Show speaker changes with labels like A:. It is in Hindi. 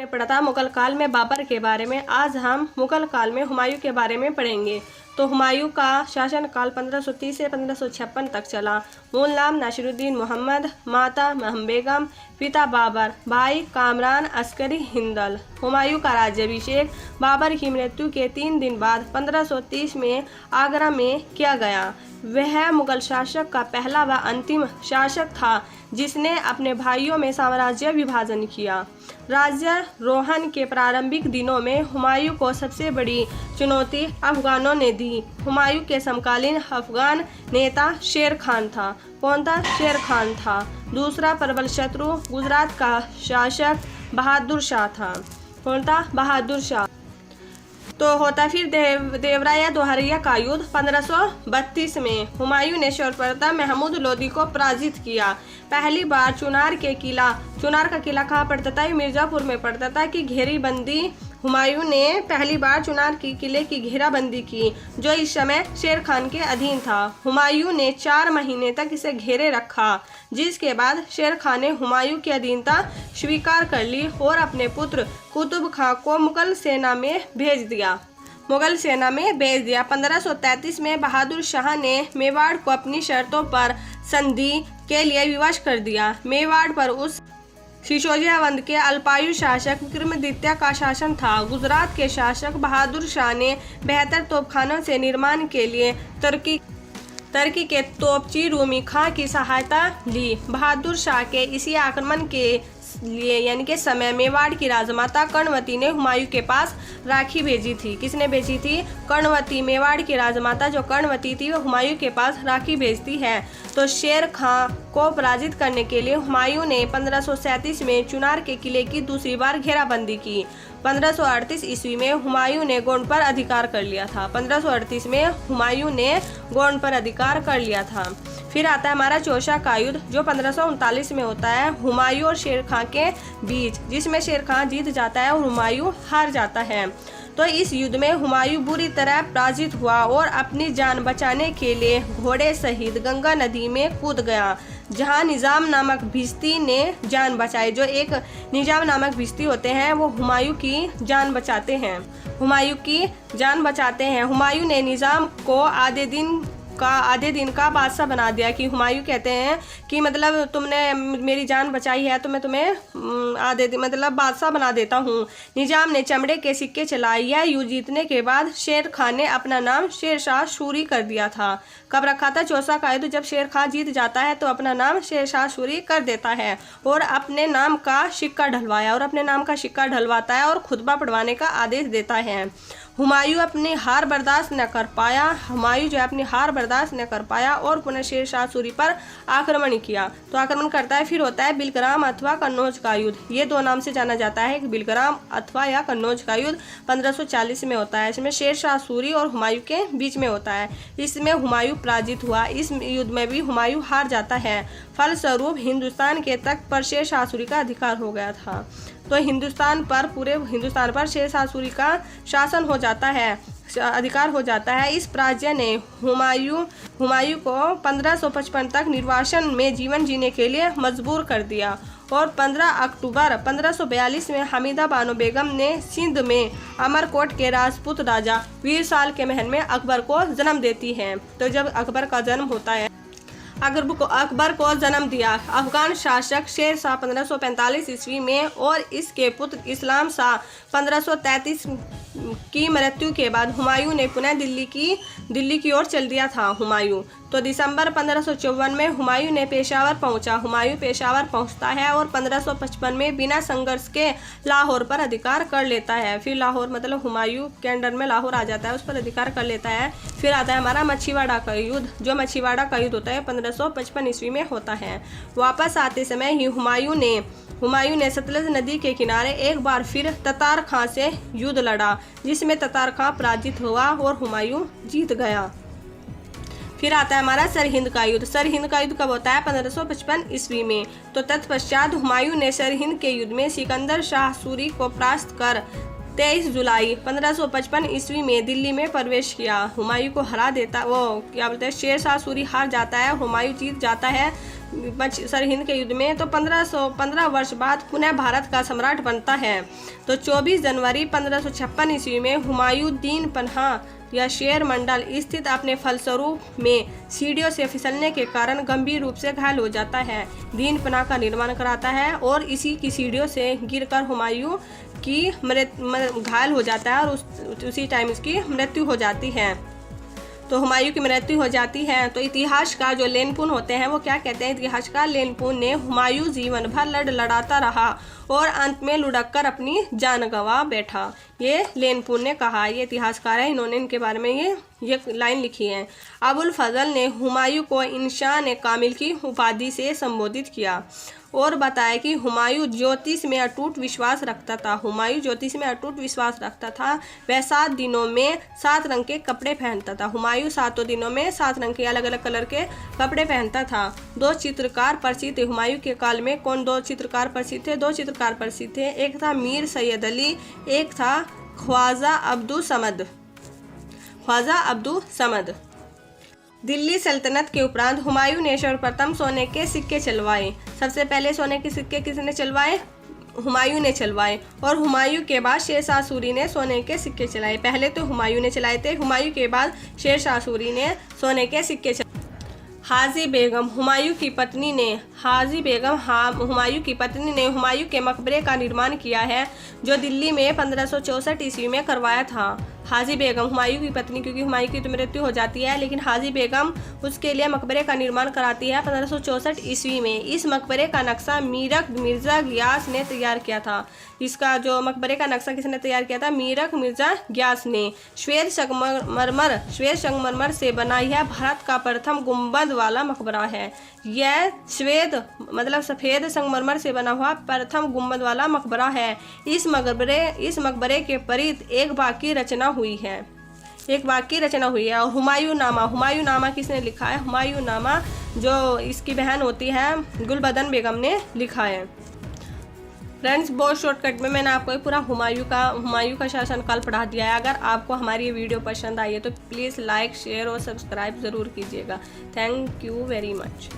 A: हमने पढ़ा था मुगल काल में बाबर के बारे में। आज हम मुगल काल में हुमायूं के बारे में पढ़ेंगे। तो हुमायूं का शासनकाल 1530 से 1556 तक चला। मूल नाम नासिरुद्दीन मोहम्मद, माता महम बेगम, पिता बाबर, भाई कामरान अस्करी हिंदल। हुमायूं का राज्याभिषेक बाबर की मृत्यु के 3 दिन बाद 1530 में आगरा में किया गया। वह मुगल शासक का पहला व अंतिम शासक था जिसने अपने भाइयों में साम्राज्य विभाजन किया। राज्यारोहण के प्रारंभिक दिनों में हुमायूं को सबसे बड़ी चुनौती अफगानों ने दी। हुमायूं के समकालीन अफगान नेता शेर खान था। कौन था? शेर खान था। दूसरा प्रबल शत्रु गुजरात का शासक बहादुर शाह था। कौन था? बहादुर शाह। तो होता फिर देवराया दोहरिया का युद्ध 1532 में। हुमायूं ने सर्वप्रथम महमूद लोदी को पराजित किया। पहली बार चुनार का किला कहाँ पड़ता था? मिर्जापुर में पड़ता था कि घेराबंदी हुमायूं ने पहली बार चुनार की किले की घेराबंदी की, जो इस समय शेर खान के अधीन था। हुमायूं ने 4 महीने तक इसे घेरे रखा, जिसके बाद शेर खान ने हुमायूं की अधीनता स्वीकार कर ली और अपने पुत्र कुतुब खां को मुगल सेना में भेज दिया। 1533 में बहादुर शाह ने मेवाड़ को अपनी शर्तों पर संधि के लिए विवश कर दिया। मेवाड़ पर उस शिशोजावंत के अल्पायु शासक विक्रमादित्य का शासन था। गुजरात के शासक बहादुर शाह ने बेहतर तोपखानों से निर्माण के लिए तुर्की के तोपची रूमी खां की सहायता ली। बहादुर शाह के इसी आक्रमण के लिए यानी कि समय मेवाड़ की राजमाता कर्णवती ने हुमायूं के पास राखी भेजी थी। किसने भेजी थी? कर्णवती। मेवाड़ की राजमाता जो कर्णवती थी वो हुमायूं के पास राखी भेजती है। तो शेर खां को पराजित करने के लिए हुमायूं ने 1537 में चुनार के किले की दूसरी बार घेराबंदी की। 1538 ईस्वी में हुमायूं ने गोंड पर अधिकार कर लिया था। 1538 में हुमायूं ने गोंड पर अधिकार कर लिया था। फिर आता है हमारा चौसा का युद्ध, जो 1539 में होता है हुमायूं और शेर खां के बीच, जिसमें शेर खां जीत जाता है और हुमायूं हार जाता है। तो इस युद्ध में हुमायूं बुरी तरह पराजित हुआ और अपनी जान बचाने के लिए घोड़े सहित गंगा नदी में कूद गया, जहां निजाम नामक भिश्ती ने जान बचाई। जो एक निजाम नामक भिश्ती होते हैं वो हुमायूं की जान बचाते हैं। हुमायूं ने निजाम को आधे दिन का बादशाह बना दिया कि हुमायूं कहते हैं कि मतलब तुमने मेरी जान बचाई है तो मैं तुम्हें बादशाह बना देता हूँ। निजाम ने चमड़े के सिक्के चलाए। यह युद्ध जीतने के बाद शेर खान ने अपना नाम शेरशाह सूरी कर दिया था। कब रखा था? चौसा का युद्ध जब शेर खान जीत जाता है तो अपना नाम शेरशाह सूरी कर देता है और अपने नाम का सिक्का ढलवाता है और खुतबा पढ़वाने का आदेश देता है। हुमायूं अपनी हार बर्दाश्त न कर पाया और पुनः शेरशाह सूरी पर आक्रमण किया। तो आक्रमण करता है। फिर होता है बिलग्राम अथवा कन्नौज का युद्ध। ये 2 नाम से जाना जाता है, बिलग्राम अथवा या कन्नौज का युद्ध 1540 में होता है। इसमें शेरशाह सूरी और हुमायूं के बीच में होता है। इसमें हुमायूं पराजित हुआ। इस युद्ध में भी हुमायूं हार जाता है। फलस्वरूप हिंदुस्तान के तख्त पर शेरशाह सूरी का अधिकार हो गया था। तो पूरे हिंदुस्तान पर शेरशाह सूरी का शासन हो जाता है, अधिकार हो जाता है। इस पराजय ने हुमायूं को 1555 तक निर्वासन में जीवन जीने के लिए मजबूर कर दिया और 15 अक्टूबर 1542 में हमीदा बानो बेगम ने सिंध में अमरकोट के राजपूत राजा वीरसाल के महल में अकबर को जन्म देती है। तो जब अकबर का जन्म होता है, अकबर को जन्म दिया अफगान शासक शेर शाह 1545 ईस्वी में और इसके पुत्र इस्लाम शाह 1533 की मृत्यु के बाद हुमायूं ने पुनः दिल्ली की ओर चल दिया था। तो दिसंबर 1554 में हुमायूं ने पेशावर पहुंचता है और 1555 में बिना संघर्ष के लाहौर पर अधिकार कर लेता है। फिर लाहौर मतलब हुमायूं के अंडर में लाहौर आ जाता है, उस पर अधिकार कर लेता है। फिर आता है हमारा मछीवाड़ा का युद्ध, जो मछीवाड़ा का युद्ध होता है 1555 ईस्वी में होता है। वापस आते समय ही हुमायूं ने सतलज नदी के किनारे एक बार फिर ततार खां से युद्ध लड़ा, जिसमें ततार खां पराजित हुआ और हुमायूं जीत गया। फिर आता है हमारा सरहिंद का युद्ध। सरहिंद का युद्ध कब होता है? 1555 ईस्वी में। तो तत्पश्चात हुमायूं ने सरहिंद के युद्ध में सिकंदर शाह सूरी को परास्त कर 23 जुलाई 1555 ईस्वी में दिल्ली में प्रवेश किया। हुमायूं को हरा देता, शेरशाह सूरी हार जाता है, हुमायूं जीत जाता है। सरहिंद के युद्ध में, तो 1515 वर्ष बाद पुनः भारत का सम्राट बनता है। तो 24 जनवरी 1556 ईस्वी में हुमायूं दीन पन्हा या शेर मंडल स्थित अपने फलस्वरूप में सीढ़ियों से फिसलने के कारण गंभीर रूप से घायल हो जाता है। दीन पन्हा का निर्माण कराता है और इसी की सीढ़ियों से गिरकर हुमायूं की घायल हो जाता है और उसी टाइम इसकी मृत्यु हो जाती है। तो हुमायूं की मृत्यु हो जाती है। तो इतिहास का जो लेनपुन होते हैं वो क्या कहते हैं, इतिहासकार लेनपुन ने हुमायूं जीवन भर लड़ाता रहा और अंत में लुढ़क कर अपनी जान गंवा बैठा, ये लेनपुन ने कहा। ये इतिहासकार है, इन्होंने इनके बारे में ये लाइन लिखी है। अबुल फजल ने हुमायूं को इंसान कामिल की उपाधि से संबोधित किया और बताया कि हुमायूं ज्योतिष में अटूट विश्वास रखता था। हुमायूं ज्योतिष में अटूट विश्वास रखता था। वह 7 दिनों में 7 रंग के कपड़े पहनता था। हुमायूं 7 दिनों में 7 रंग के अलग अलग कलर के कपड़े पहनता था। 2 चित्रकार प्रसिद्ध थे। हुमायूं के काल में कौन 2 चित्रकार प्रसिद्ध थे? 2 चित्रकार प्रसिद्ध थे। एक था मीर सैयद अली, एक था ख्वाजा अब्दुल समद। दिल्ली सल्तनत के उपरांत हुमायूं ने सर्वप्रथम सोने के सिक्के चलवाए। सबसे पहले सोने के सिक्के किसने चलवाए? हुमायूं ने चलवाए। और हुमायूं के बाद शेरशाह सूरी ने सोने के सिक्के चलाए। पहले तो हुमायूं ने चलाए थे, हुमायूं के बाद शेरशाह सूरी ने सोने के सिक्के चलाए। हाजी बेगम हुमायूं की पत्नी ने हुमायूं के मकबरे का निर्माण किया है, जो दिल्ली में 1564 ईस्वी में करवाया था। हाजी बेगम हुमायूं की पत्नी, क्योंकि हुमायूं की तो मृत्यु हो जाती है, लेकिन हाजी बेगम उसके लिए मकबरे का निर्माण कराती है 1564 ईस्वी में। इस मकबरे का नक्शा मिर्जा गियास ने तैयार किया था। इसका जो मकबरे का नक्शा किसने तैयार किया था? मिर्जा गियास ने। श्वेत संगमरमर से बना यह भारत का प्रथम गुंबद वाला मकबरा है। यह सफ़ेद संगमरमर से बना हुआ प्रथम गुंबद वाला मकबरा है। इस मकबरे के परित एक बाकी रचना हुई है। और हुमायूं नामा किसने लिखा है? हुमायूं नामा जो इसकी बहन होती है गुलबदन बेगम ने लिखा है। फ्रेंड्स, बहुत शॉर्टकट में मैंने आपको पूरा हुमायूं का शासनकाल पढ़ा दिया है। अगर आपको हमारी ये वीडियो पसंद आई है तो प्लीज़ लाइक, शेयर और सब्सक्राइब ज़रूर कीजिएगा। Thank you very much.